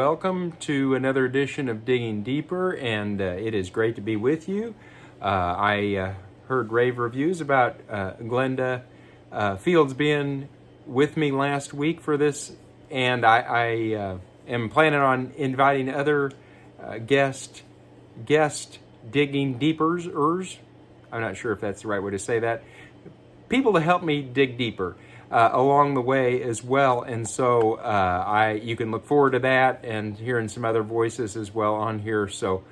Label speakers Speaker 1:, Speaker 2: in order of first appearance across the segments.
Speaker 1: welcome to another edition of Digging Deeper, and it is great to be with you. I heard rave reviews about Glenda Fields being with me last week for this, and I am planning on inviting other guest digging deepers. I'm not sure if that's the right way to say that. People to help me dig deeper along the way as well, and so you can look forward to that and hearing some other voices as well on here. So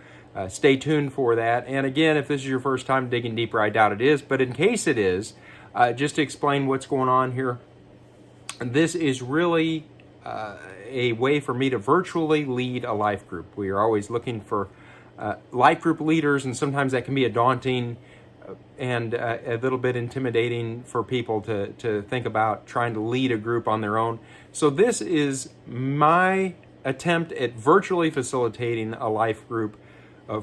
Speaker 1: stay tuned for that. And again, if this is your first time digging deeper, I doubt it is, but in case it is, just to explain what's going on here, this is really a way for me to virtually lead a life group. We are always looking for life group leaders, and sometimes that can be a daunting and a little bit intimidating for people to think about trying to lead a group on their own. So this is my attempt at virtually facilitating a life group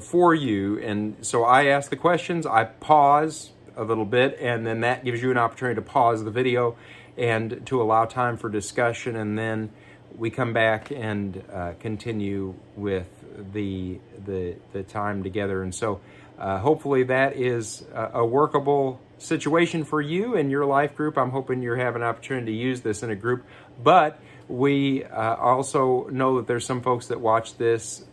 Speaker 1: for you. And so I ask the questions, I pause a little bit, and then that gives you an opportunity to pause the video and to allow time for discussion, and then we come back and continue with the time together. And so hopefully that is a workable situation for you and your life group. I'm hoping you're having an opportunity to use this in a group, but we also know that there's some folks that watch this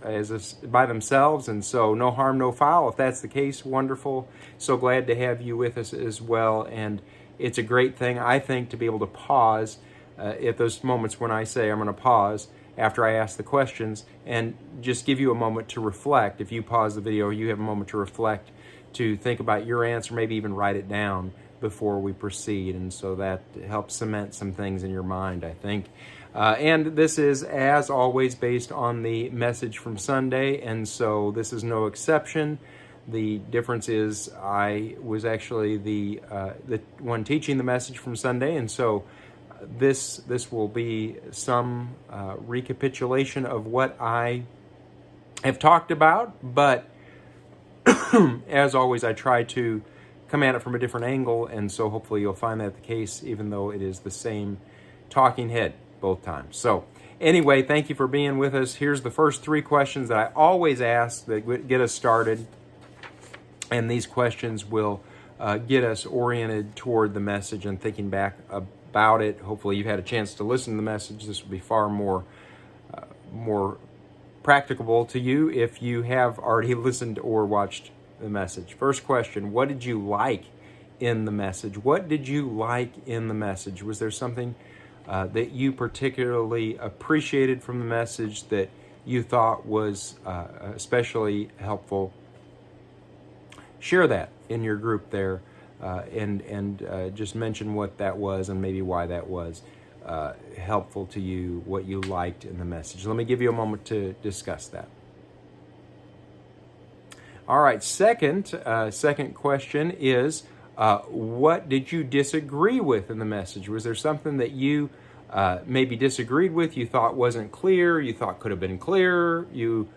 Speaker 1: by themselves, and so no harm, no foul. If that's the case, wonderful. So glad to have you with us as well, and it's a great thing, I think, to be able to pause at those moments when I say I'm going to pause after I ask the questions and just give you a moment to reflect. If you pause the video, you have a moment to reflect, to think about your answer, maybe even write it down before we proceed. And so that helps cement some things in your mind, I think. And this is, as always, based on the message from Sunday, and so this is no exception. The difference is I was actually the one teaching the message from Sunday, and so this will be some recapitulation of what I have talked about, but as always, I try to come at it from a different angle, and so hopefully you'll find that the case, even though it is the same talking head both times. So anyway, thank you for being with us. Here's the first three questions that I always ask that get us started, and these questions will get us oriented toward the message and thinking back about it. Hopefully you've had a chance to listen to the message. This will be far more practicable to you if you have already listened or watched the message. First question: what did you like in the message? What did you like in the message? Was there something that you particularly appreciated from the message that you thought was especially helpful? Share that in your group there, and just mention what that was and maybe why that was helpful to you, what you liked in the message. Let me give you a moment to discuss that. All right, second question is, what did you disagree with in the message? Was there something that you maybe disagreed with, you thought wasn't clear, you thought could have been clearer, you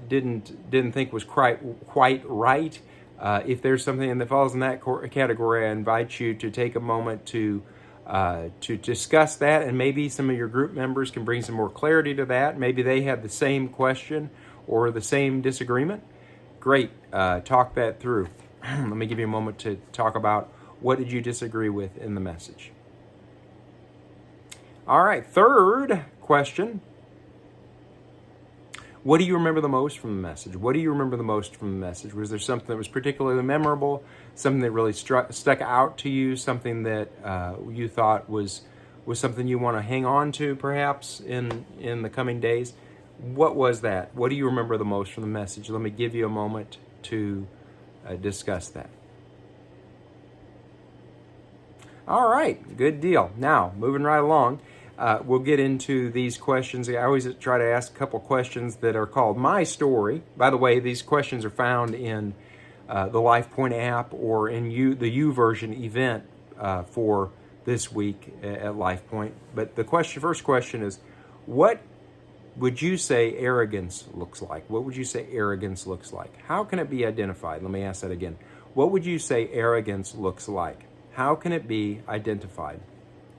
Speaker 1: didn't think was quite right? If there's something that falls in that category, I invite you to take a moment to discuss that, and maybe some of your group members can bring some more clarity to that. Maybe they have the same question or the same disagreement. Great, talk that through. Let me give you a moment to talk about what did you disagree with in the message. All right, third question. What do you remember the most from the message? What do you remember the most from the message? Was there something that was particularly memorable, something that really stuck out to you, something that you thought was something you want to hang on to perhaps in the coming days? What was that? What do you remember the most from the message? Let me give you a moment to discuss that. All right, good deal. Now, moving right along. We'll get into these questions. I always try to ask a couple questions that are called My Story. By the way, these questions are found in the Lifepoint app or in the YouVersion event for this week at Lifepoint. But the first question is, what would you say arrogance looks like? What would you say arrogance looks like? How can it be identified? Let me ask that again. What would you say arrogance looks like? How can it be identified?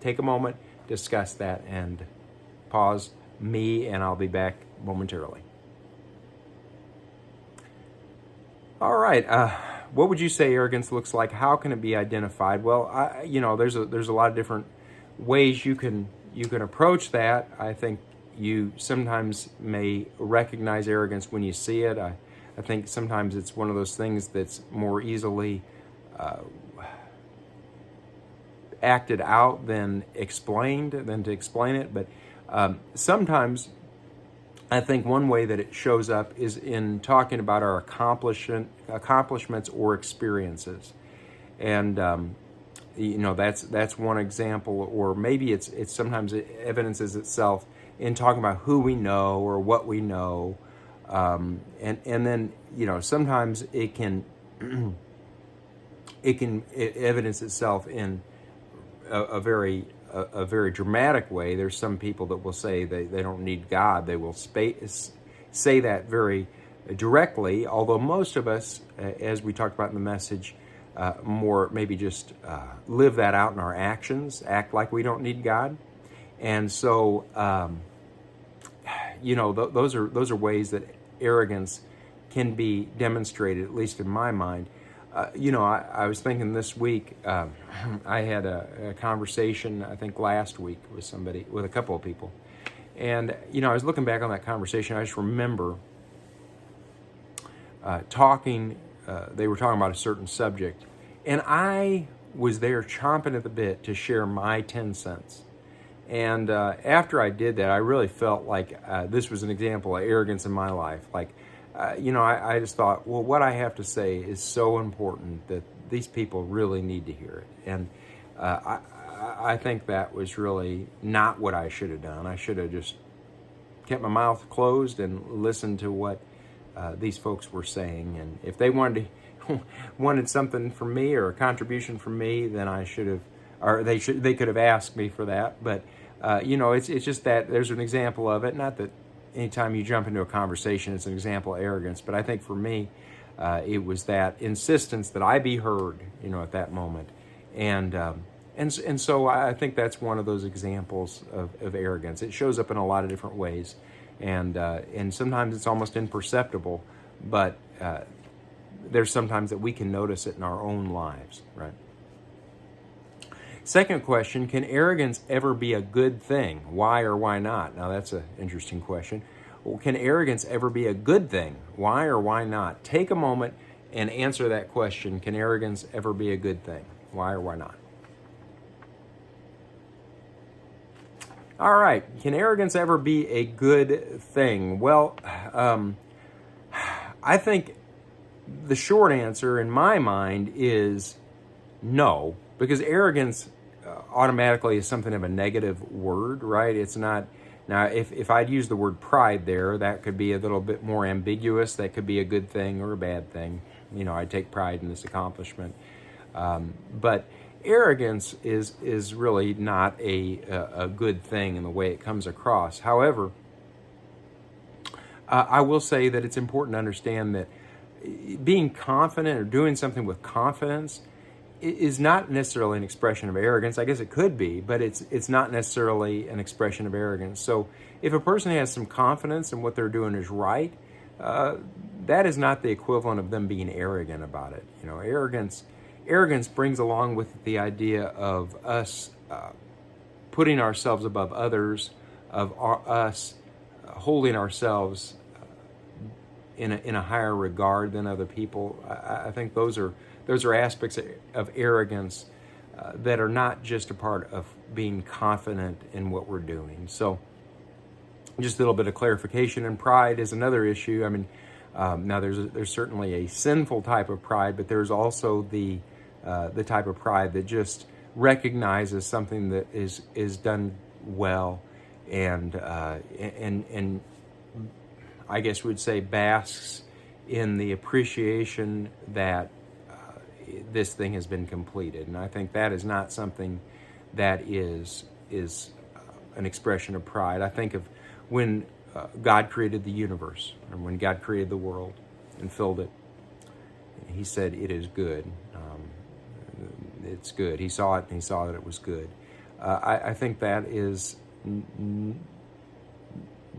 Speaker 1: Take a moment, discuss that, and pause me, and I'll be back momentarily. All right. What would you say arrogance looks like? How can it be identified? Well, there's a lot of different ways you can approach that. I think you sometimes may recognize arrogance when you see it. I think sometimes it's one of those things that's more easily acted out than explained, than to explain it. But sometimes I think one way that it shows up is in talking about our accomplishments or experiences, and that's one example. Or maybe it's sometimes it evidences itself in talking about who we know or what we know, and then sometimes it can evidence itself in a very dramatic way. There's some people that will say they don't need God. They will say that very directly, although most of us, as we talked about in the message, more maybe just live that out in our actions, act like we don't need God. And so, those are ways that arrogance can be demonstrated, at least in my mind. I was thinking this week, I had a conversation, I think last week, with a couple of people. And, I was looking back on that conversation. I just remember they were talking about a certain subject. And I was there chomping at the bit to share my 10 cents. And after I did that, I really felt like this was an example of arrogance in my life. Like, I just thought, well, what I have to say is so important that these people really need to hear it. And I think that was really not what I should have done. I should have just kept my mouth closed and listened to what these folks were saying. And if they wanted something from me or a contribution from me, then I should have, or they could have asked me for that. But it's just that there's an example of it. Not that anytime you jump into a conversation, it's an example of arrogance. But I think for me, it was that insistence that I be heard, at that moment. And so I think that's one of those examples of arrogance. It shows up in a lot of different ways. And sometimes it's almost imperceptible, but there's sometimes that we can notice it in our own lives, right? Second question, can arrogance ever be a good thing? Why or why not? Now, that's an interesting question. Well, can arrogance ever be a good thing? Why or why not? Take a moment and answer that question. Can arrogance ever be a good thing? Why or why not? All right. Can arrogance ever be a good thing? Well, I think the short answer in my mind is no, because arrogance automatically is something of a negative word, right? It's not. Now, if I'd use the word pride there, that could be a little bit more ambiguous. That could be a good thing or a bad thing. I take pride in this accomplishment. But arrogance is really not a good thing in the way it comes across. However, I will say that it's important to understand that being confident or doing something with confidence is not necessarily an expression of arrogance. I guess it could be, but it's not necessarily an expression of arrogance. So if a person has some confidence in what they're doing is right, that is not the equivalent of them being arrogant about it. Arrogance brings along with it the idea of us putting ourselves above others, of us holding ourselves in a higher regard than other people. I think those are aspects of arrogance that are not just a part of being confident in what we're doing. So just a little bit of clarification. And pride is another issue. I mean, now there's certainly a sinful type of pride, but there's also the type of pride that just recognizes something that is done well, and I guess we'd say basks in the appreciation that this thing has been completed. And I think that is not something that is an expression of pride. I think of when God created the universe, and when God created the world and filled it, he said, it is good. It's good. He saw it, and he saw that it was good. I think that is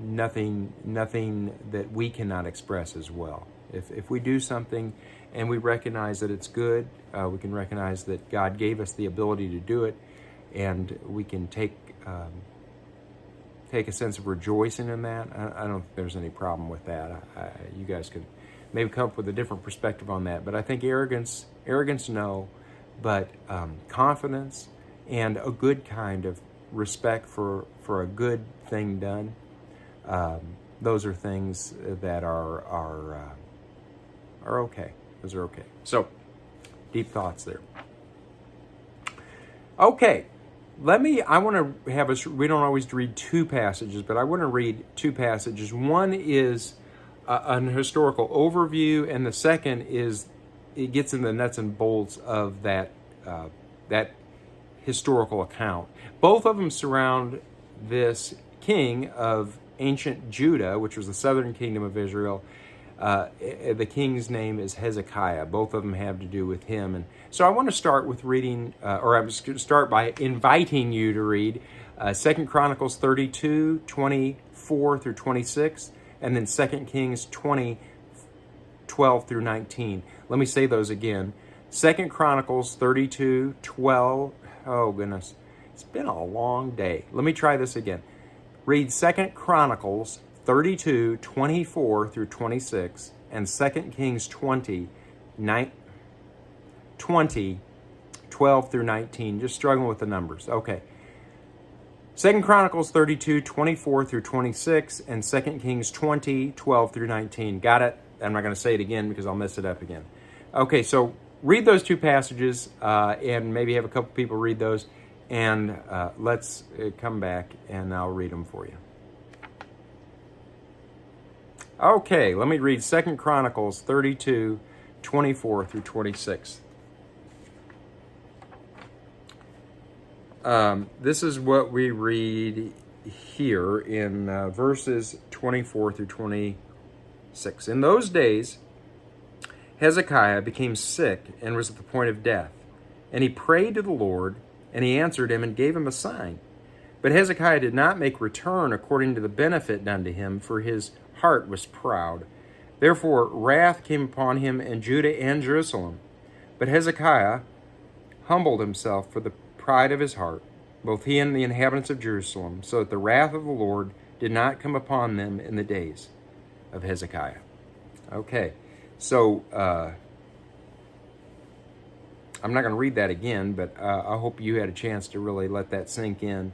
Speaker 1: nothing that we cannot express as well. If we do something and we recognize that it's good, we can recognize that God gave us the ability to do it, and we can take a sense of rejoicing in that. I don't think there's any problem with that. You guys could maybe come up with a different perspective on that. But I think arrogance, no, but confidence and a good kind of respect for a good thing done. Those are things that are okay. Those are okay. So, deep thoughts there. Okay, I want to have us, we don't always read two passages, but I want to read two passages. One is an historical overview, and the second is, it gets in the nuts and bolts of that historical account. Both of them surround this king of ancient Judah, which was the southern kingdom of Israel. The king's name is Hezekiah. Both of them have to do with him. And so I want to start with reading, or I'm just going to start by inviting you to read 2 Chronicles 32, 24 through 26, and then 2 Kings 20, 12 through 19. Let me say those again. 2 Chronicles 32, 12. Oh, goodness. It's been a long day. Let me try this again. Read 2 Chronicles 32, 24 through 26, and 2 Kings 20, 12 through 19. Just struggling with the numbers. Okay. 2 Chronicles 32, 24 through 26, and 2 Kings 20, 12 through 19. Got it? I'm not going to say it again because I'll mess it up again. Okay, so read those two passages, and maybe have a couple people read those, and let's come back and I'll read them for you. Okay, let me read 2 Chronicles 32, 24 through 26. This is what we read here in verses 24 through 26. In those days, Hezekiah became sick and was at the point of death. And he prayed to the Lord, and he answered him and gave him a sign. But Hezekiah did not make return according to the benefit done to him, for his heart was proud. Therefore wrath came upon him in Judah and Jerusalem. But Hezekiah humbled himself for the pride of his heart, both he and the inhabitants of Jerusalem, so that the wrath of the Lord did not come upon them in the days of Hezekiah. Okay, so I'm not going to read that again, but I hope you had a chance to really let that sink in.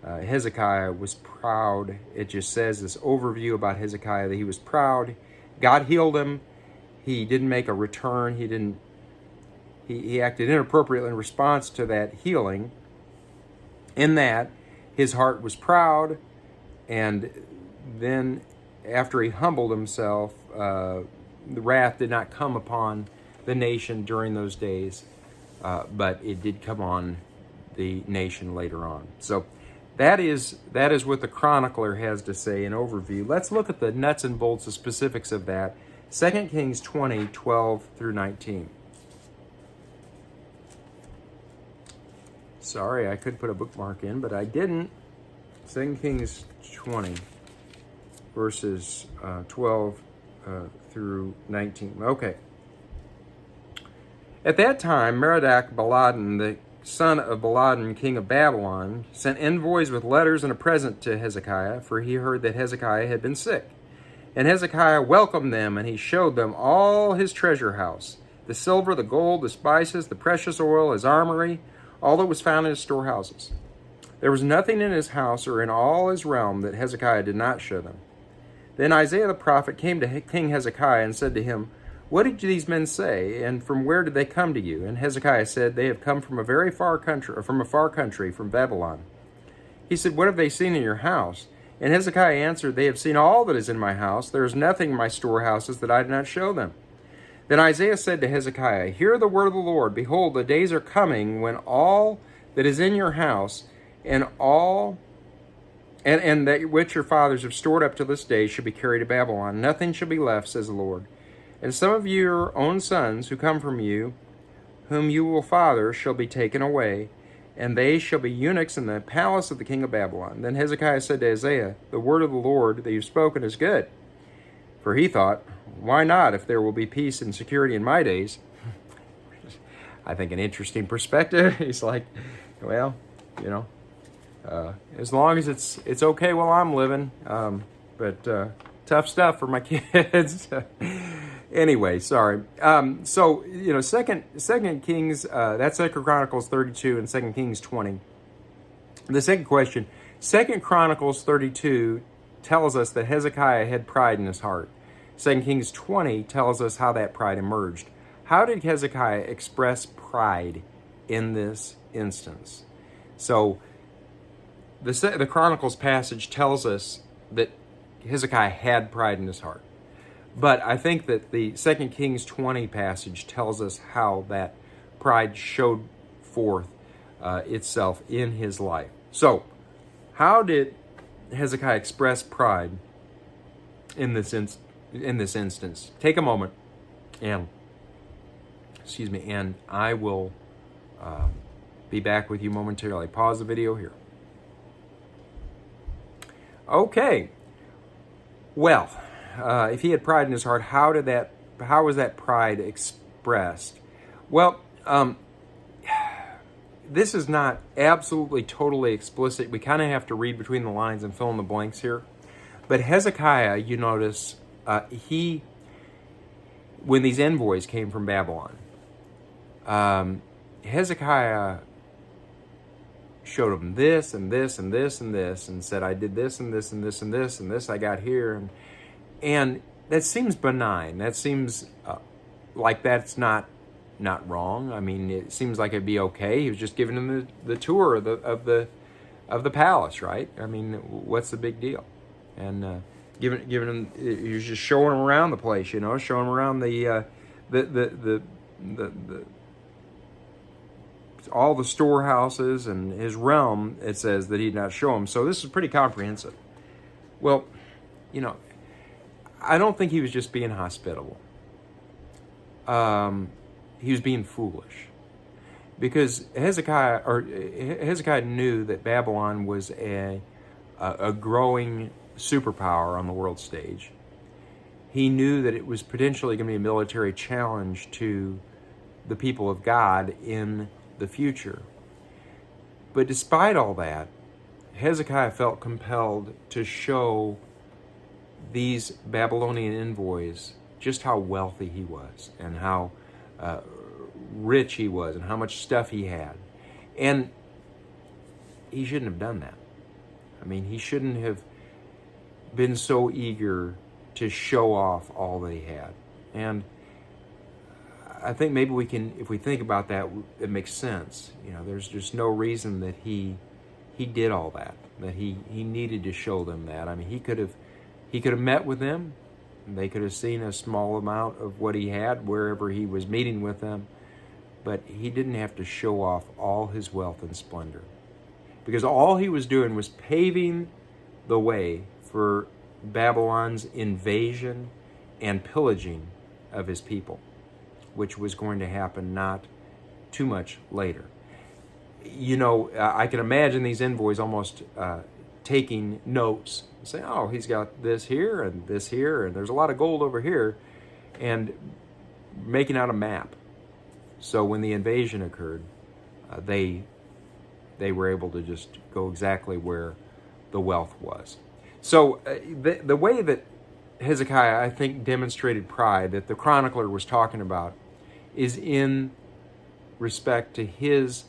Speaker 1: Hezekiah was proud. It just says this overview about Hezekiah that he was proud. God healed him. He didn't make a return. He acted inappropriately in response to that healing. In that, his heart was proud, and then after he humbled himself, the wrath did not come upon the nation during those days, but it did come on the nation later on. So that is what the chronicler has to say in overview. Let's look at the nuts and bolts, the specifics of that. 2 Kings 20, 12 through 19. Sorry, I could put a bookmark in, but I didn't. 2 Kings 20, verses 12 through 19. Okay. At that time, Merodach-Baladan, the son of Baladan, king of Babylon, sent envoys with letters and a present to Hezekiah, for he heard that Hezekiah had been sick. And Hezekiah welcomed them, and he showed them all his treasure house, the silver, the gold, the spices, the precious oil, his armory, all that was found in his storehouses. There was nothing in his house or in all his realm that Hezekiah did not show them. Then Isaiah the prophet came to King Hezekiah and said to him, "What did these men say, and from where did they come to you?" And Hezekiah said, "They have come from a very far country, or from a far country, from Babylon." He said, "What have they seen in your house?" And Hezekiah answered, "They have seen all that is in my house. There is nothing in my storehouses that I did not show them." Then Isaiah said to Hezekiah, "Hear the word of the Lord. Behold, the days are coming when all that is in your house and that which your fathers have stored up to this day shall be carried to Babylon. Nothing shall be left, says the Lord. And some of your own sons who come from you, whom you will father, shall be taken away, and they shall be eunuchs in the palace of the king of Babylon. Then Hezekiah said to Isaiah, the word of the Lord that you've spoken is good. For he thought, why not, if there will be peace and security in my days? I think an interesting perspective. He's like, well, as long as it's okay while I'm living, but tough stuff for my kids. Anyway, sorry. Second Kings, that's 2 Chronicles 32 and 2 Kings 20. The second question, 2 Chronicles 32 tells us that Hezekiah had pride in his heart. 2 Kings 20 tells us how that pride emerged. How did Hezekiah express pride in this instance? So the Chronicles passage tells us that Hezekiah had pride in his heart. But I think that the 2 Kings 20 passage tells us how that pride showed forth itself in his life. So, how did Hezekiah express pride in this instance? Take a moment and I will be back with you momentarily. Pause the video here. Okay. Well, if he had pride in his heart, how was that pride expressed? Well, this is not absolutely totally explicit. We kind of have to read between the lines and fill in the blanks here. But Hezekiah, you notice, when these envoys came from Babylon, Hezekiah showed them this and this and this and this and said, I did this and this and this and this and this I got here. And that seems benign. That seems like that's not wrong. I mean, it seems like it'd be okay. He was just giving them the tour of the palace, right? I mean, what's the big deal? And giving them, he was just showing them around the place, showing them around the all the storehouses and his realm. It says that he did not show them. So this is pretty comprehensive. Well, I don't think he was just being hospitable. He was being foolish, because Hezekiah knew that Babylon was a growing superpower on the world stage. He knew that it was potentially going to be a military challenge to the people of God in the future. But despite all that, Hezekiah felt compelled to show these Babylonian envoys just how wealthy he was and how rich he was and how much stuff he had. And he shouldn't have done that. I mean, he shouldn't have been so eager to show off all that he had. And I think maybe we can, if we think about that, it makes sense. There's just no reason that he did all that he needed to show them that. I mean, he could have met with them. They could have seen a small amount of what he had wherever he was meeting with them. But he didn't have to show off all his wealth and splendor, because all he was doing was paving the way for Babylon's invasion and pillaging of his people, which was going to happen not too much later. I can imagine these envoys almost taking notes, saying, oh, he's got this here, and there's a lot of gold over here, and making out a map. So when the invasion occurred, they were able to just go exactly where the wealth was. So the way that Hezekiah, I think, demonstrated pride that the chronicler was talking about is in respect to his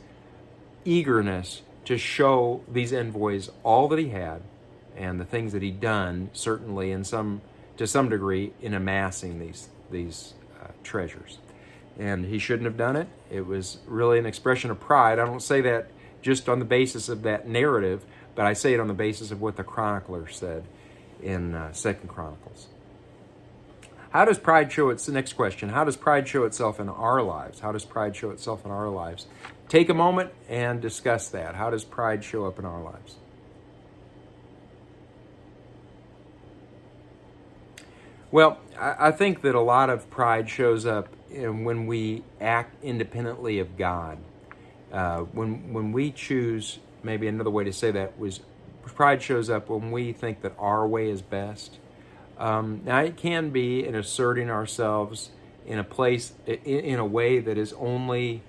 Speaker 1: eagerness to show these envoys all that he had and the things that he'd done, certainly to some degree, in amassing these treasures. And he shouldn't have done it. It was really an expression of pride. I don't say that just on the basis of that narrative, but I say it on the basis of what the chronicler said in 2 Chronicles. How does pride show its next question? How does pride show itself in our lives? How does pride show itself in our lives? Take a moment and discuss that. How does pride show up in our lives? Well, I think that a lot of pride shows up when we act independently of God. When we choose, maybe another way to say that was, pride shows up when we think that our way is best. Now it can be in asserting ourselves in a place, in a way that is only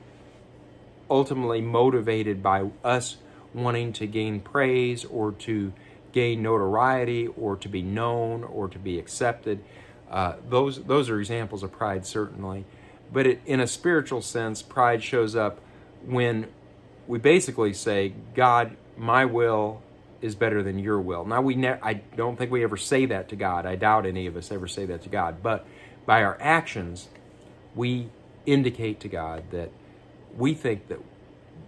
Speaker 1: ultimately motivated by us wanting to gain praise or to gain notoriety or to be known or to be accepted. Those are examples of pride, certainly. But in a spiritual sense, pride shows up when we basically say, God, my will is better than your will. Now, I don't think we ever say that to God. I doubt any of us ever say that to God. But by our actions, we indicate to God that we think that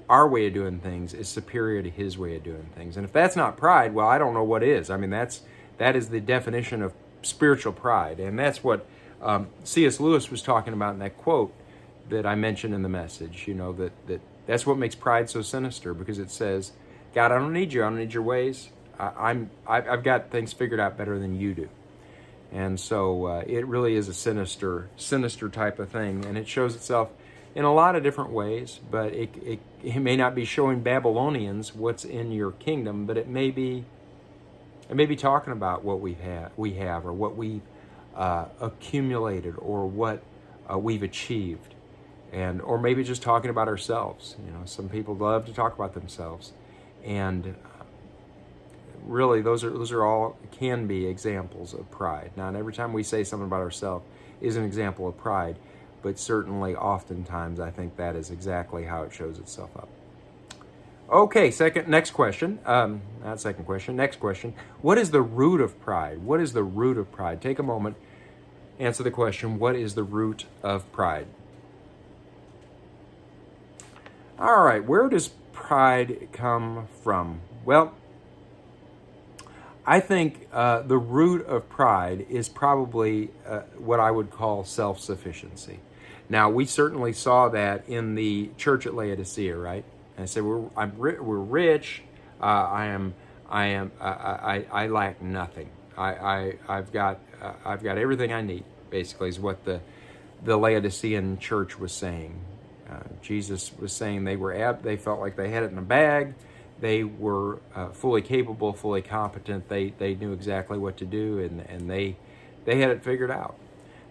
Speaker 1: our way of doing things is superior to his way of doing things. And if that's not pride, well, I don't know what is. I mean, that is the definition of spiritual pride. And that's what C.S. Lewis was talking about in that quote that I mentioned in the message. You know, that's what makes pride so sinister, because it says, God, I don't need you. I don't need your ways. I've got things figured out better than you do. And so it really is a sinister type of thing. And it shows itself in a lot of different ways, but it may not be showing Babylonians what's in your kingdom, but it may be talking about what we have, or what we've accumulated, or what we've achieved, or maybe just talking about ourselves. You know, some people love to talk about themselves, and really those are all can be examples of pride. Not every time we say something about ourselves is an example of pride, but certainly oftentimes I think that is exactly how it shows itself up. Okay, next question. Next question. What is the root of pride? What is the root of pride? Take a moment, answer the question, what is the root of pride? All right, where does pride come from? Well, I think the root of pride is probably what I would call self-sufficiency. Now, we certainly saw that in the church at Laodicea, right? And I said, we're rich. I lack nothing. I've got everything I need. Basically, is what the Laodicean church was saying. Jesus was saying they felt like they had it in a bag. They were fully capable, fully competent. They knew exactly what to do, and they had it figured out.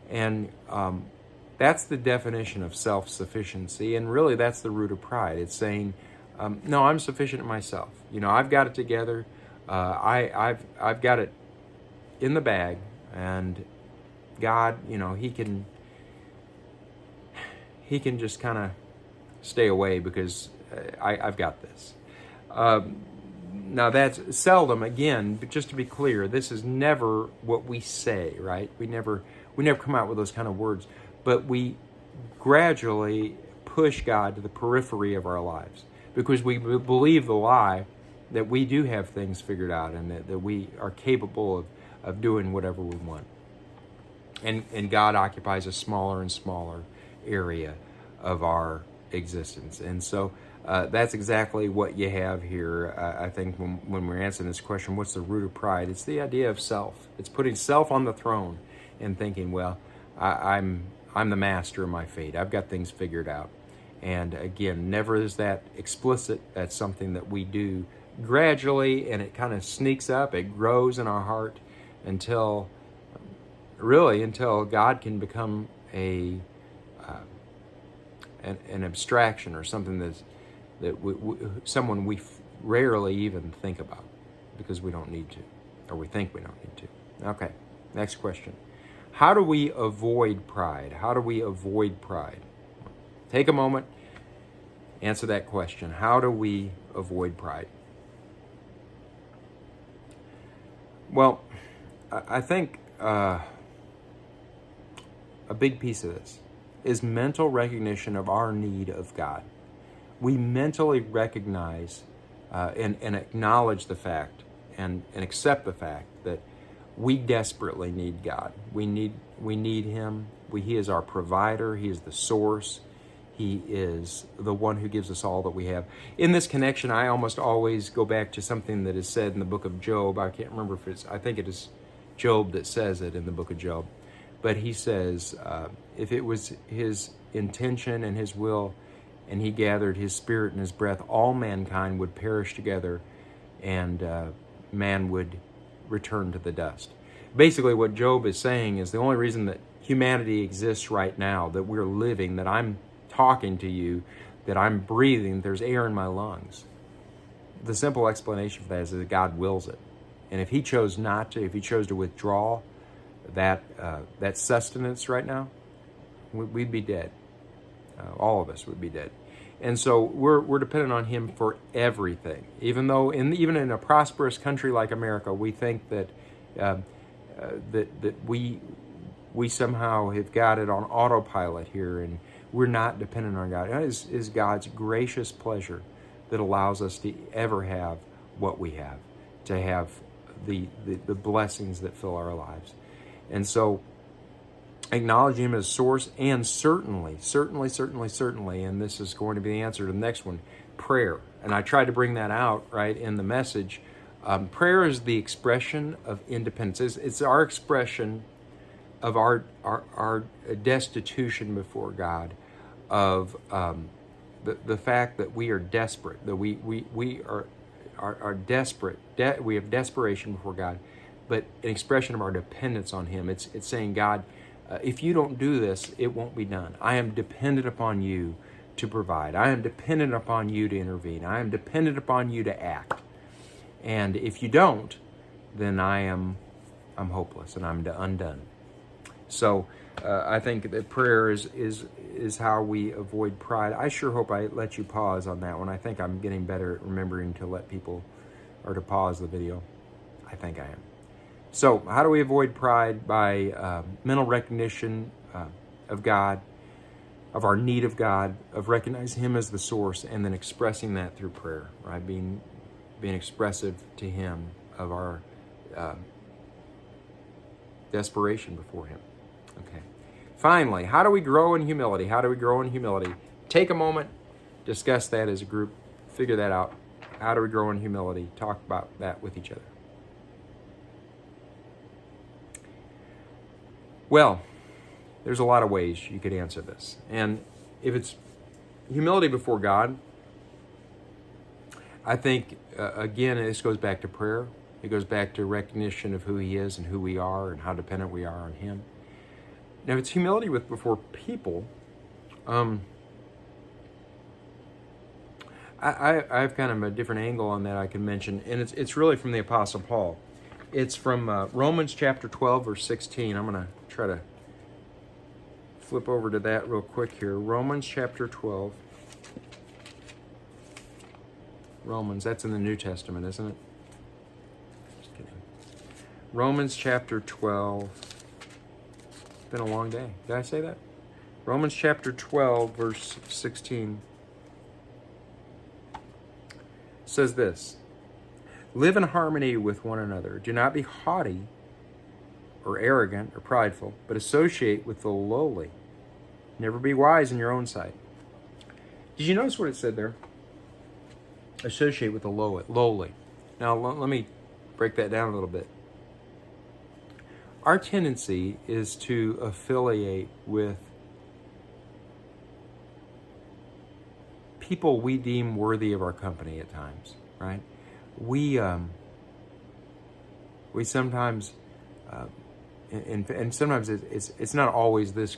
Speaker 1: And that's the definition of self-sufficiency, and really that's the root of pride. It's saying, no, I'm sufficient in myself. You know, I've got it together. I've got it in the bag, and God, you know, He can just kind of stay away because I've got this. Now that's seldom, again, but just to be clear, this is never what we say, right? We never come out with those kind of words, but we gradually push God to the periphery of our lives because we believe the lie that we do have things figured out and that we are capable of doing whatever we want. And God occupies a smaller and smaller area of our existence. And so that's exactly what you have here. I think when we're answering this question, what's the root of pride? It's the idea of self. It's putting self on the throne and thinking, well, I'm the master of my fate. I've got things figured out. And again, never is that explicit. That's something that we do gradually, and it kind of sneaks up. It grows in our heart until God can become an abstraction or something someone we rarely even think about because we don't need to, or we think we don't need to. Okay, next question. How do we avoid pride? How do we avoid pride? Take a moment, answer that question. How do we avoid pride? Well, I think a big piece of this is mental recognition of our need of God. We mentally recognize and acknowledge the fact and accept the fact that we desperately need God. We need Him. He is our provider. He is the source. He is the one who gives us all that we have. In this connection, I almost always go back to something that is said in the book of Job. I can't remember I think it is Job that says it in the book of Job. But he says, if it was his intention and his will, and he gathered his spirit and his breath, all mankind would perish together, and man would return to the dust. Basically, what Job is saying is the only reason that humanity exists right now, that we're living, that I'm talking to you, that I'm breathing, there's air in my lungs. The simple explanation for that is that God wills it. And if he chose not to, if he chose to withdraw that sustenance right now, we'd be dead. All of us would be dead. And so we're dependent on him for everything. Even though even in a prosperous country like America, we think that that we somehow have got it on autopilot here, and we're not dependent on God. It is God's gracious pleasure that allows us to ever have what we have, to have the blessings that fill our lives. And so acknowledge him as source, and certainly, and this is going to be the answer to the next one, prayer. And I tried to bring that out right in the message. Prayer is the expression of independence. It's our expression of our destitution before God, of the fact that we are desperate, that we are desperate. We have desperation before God, but an expression of our dependence on him. It's saying, God, if you don't do this, it won't be done. I am dependent upon you to provide. I am dependent upon you to intervene. I am dependent upon you to act. And if you don't, then I'm hopeless and I'm undone. So I think that prayer is how we avoid pride. I sure hope I let you pause on that one. I think I'm getting better at remembering to let people, or to pause the video. I think I am. So how do we avoid pride? By mental recognition of God, of our need of God, of recognizing him as the source, and then expressing that through prayer, right? Being expressive to him of our desperation before him. Okay. Finally, how do we grow in humility? How do we grow in humility? Take a moment, discuss that as a group, figure that out. How do we grow in humility? Talk about that with each other. Well, there's a lot of ways you could answer this. And if it's humility before God, I think, again, this goes back to prayer. It goes back to recognition of who he is and who we are and how dependent we are on him. Now, if it's humility before people, I have kind of a different angle on that I can mention, and it's really from the Apostle Paul. It's from Romans chapter 12, verse 16. I'm going to try to flip over to that real quick here. Romans chapter 12. Romans, that's in the New Testament, isn't it? Just kidding. Romans chapter 12. It's been a long day. Did I say that? Romans chapter 12, verse 16 says this: live in harmony with one another. Do not be haughty or arrogant or prideful, but associate with the lowly. Never be wise in your own sight. Did you notice what it said there? Associate with the lowly. Now, let me break that down a little bit. Our tendency is to affiliate with people we deem worthy of our company at times, right? We sometimes, and sometimes it's not always this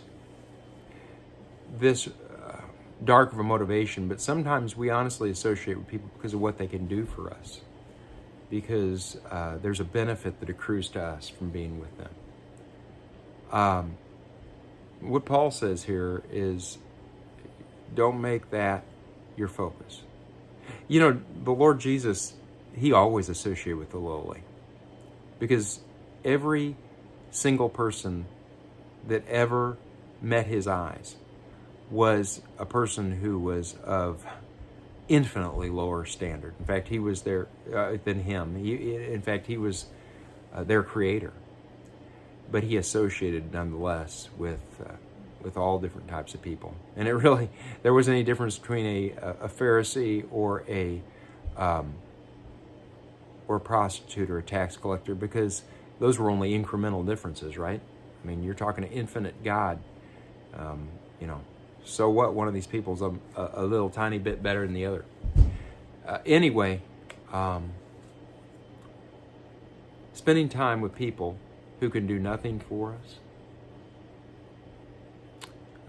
Speaker 1: dark of a motivation, but sometimes we honestly associate with people because of what they can do for us, because there's a benefit that accrues to us from being with them. What Paul says here is, don't make that your focus. You know, the Lord Jesus, he always associated with the lowly, because every single person that ever met his eyes was a person who was of infinitely lower standard. In fact, he was there than him. In fact, he was their creator. But he associated nonetheless with all different types of people. And there wasn't any difference between a Pharisee or a prostitute or a tax collector, because those were only incremental differences, right? I mean, you're talking to infinite God, so what? One of these people's a little tiny bit better than the other. Anyway, spending time with people who can do nothing for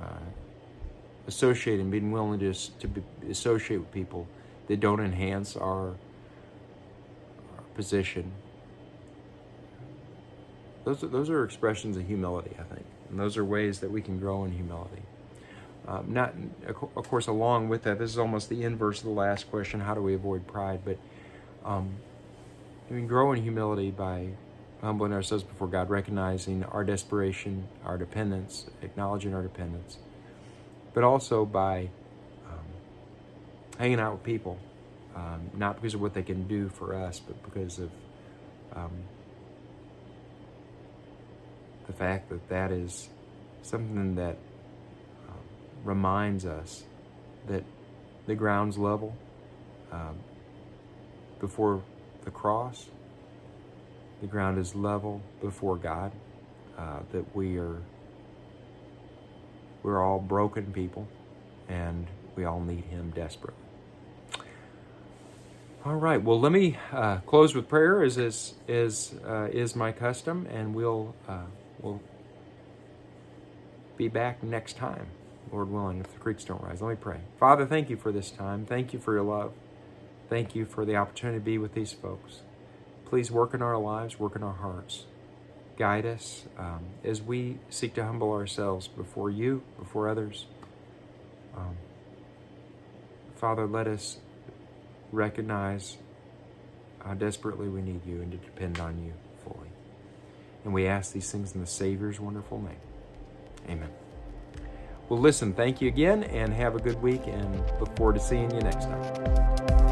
Speaker 1: us, associating, being willing to associate with people that don't enhance our position. Those are expressions of humility, I think, and those are ways that we can grow in humility. Not, of course, along with that, this is almost the inverse of the last question: how do we avoid pride? But we grow in humility by humbling ourselves before God, recognizing our desperation, our dependence, acknowledging our dependence, but also by hanging out with people, not because of what they can do for us, but because of the fact that is something that reminds us that the ground's level before the cross. The ground is level before God. That we're all broken people, and we all need Him desperately. All right. Well, let me close with prayer, as is my custom, and we'll be back next time, Lord willing, if the creeks don't rise. Let me pray. Father, thank you for this time. Thank you for your love. Thank you for the opportunity to be with these folks. Please work in our lives, work in our hearts. Guide us as we seek to humble ourselves before you, before others. Father, let us recognize how desperately we need you and to depend on you fully. And we ask these things in the Savior's wonderful name. Amen. Well, listen, thank you again, and have a good week, and look forward to seeing you next time.